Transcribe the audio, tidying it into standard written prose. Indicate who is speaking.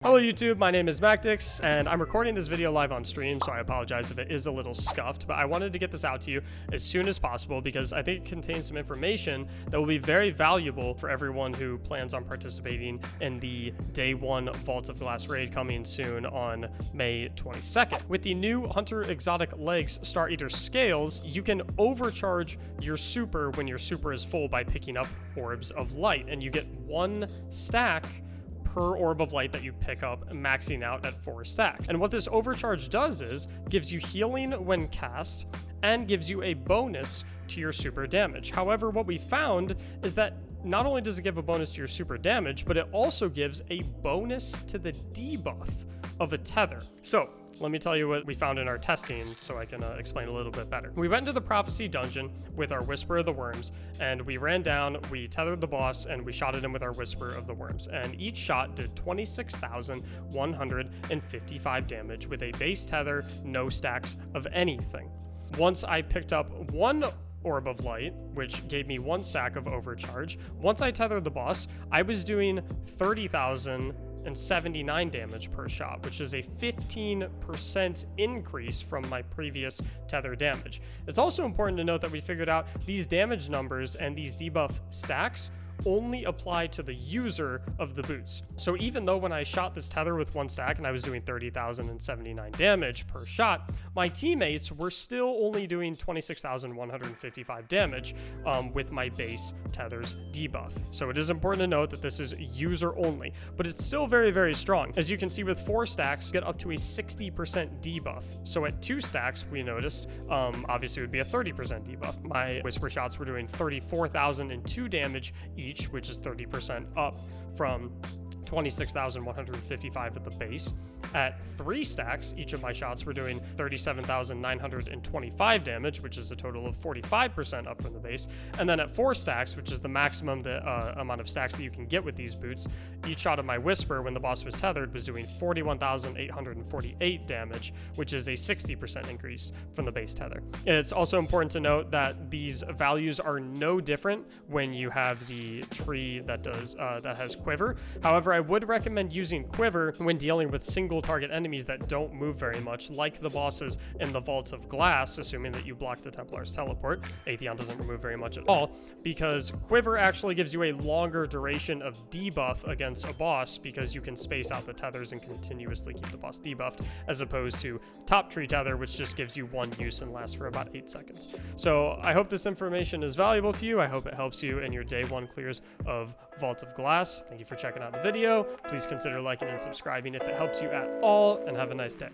Speaker 1: Hello YouTube, my name is Mactics, and I'm recording this video live on stream, so I apologize if it is a little scuffed, but I wanted to get this out to you as soon as possible because I think it contains some information that will be very valuable for everyone who plans on participating in the Day 1 Vault of Glass raid coming soon on May 22nd. With the new Hunter Exotic Legs Star Eater scales, you can overcharge your super when your super is full by picking up orbs of light, and you get 1 stack per orb of light that you pick up, maxing out at 4 stacks. And what this overcharge does is gives you healing when cast and gives you a bonus to your super damage. However, what we found is that not only does it give a bonus to your super damage, but it also gives a bonus to the debuff of a tether. So let me tell you what we found in our testing so I can explain a little bit better. We went into the Prophecy Dungeon with our Whisper of the Worms, and we ran down, we tethered the boss, and we shot at him with our Whisper of the Worms. And each shot did 26,155 damage with a base tether, no stacks of anything. Once I picked up 1 orb of light, which gave me 1 stack of overcharge, once I tethered the boss, I was doing 30,079 damage per shot, which is a 15% increase from my previous tether damage. It's also important to note that we figured out these damage numbers and these debuff stacks only apply to the user of the boots. So even though when I shot this tether with 1 stack and I was doing 30,079 damage per shot, my teammates were still only doing 26,155 damage with my base tether's debuff. So it is important to note that this is user only, but it's still very, very strong. As you can see, with 4 stacks, get up to a 60% debuff. So at 2 stacks, we noticed, obviously it would be a 30% debuff. My Whisper shots were doing 34,002 damage each, which is 30% up from 26,155 at the base. At 3 stacks, each of my shots were doing 37,925 damage, which is a total of 45% up from the base. And then at 4 stacks, which is the maximum amount of stacks that you can get with these boots, each shot of my Whisper when the boss was tethered was doing 41,848 damage, which is a 60% increase from the base tether. And it's also important to note that these values are no different when you have the tree that has Quiver. However, I would recommend using Quiver when dealing with single target enemies that don't move very much, like the bosses in the Vault of Glass, assuming that you block the Templar's teleport. Atheon doesn't remove very much at all, because Quiver actually gives you a longer duration of debuff against a boss, because you can space out the tethers and continuously keep the boss debuffed, as opposed to Top Tree Tether, which just gives you 1 use and lasts for about 8 seconds. So I hope this information is valuable to you. I hope it helps you in your Day 1 clears of Vault of Glass. Thank you for checking out the video. Please consider liking and subscribing if it helps you at all, and have a nice day.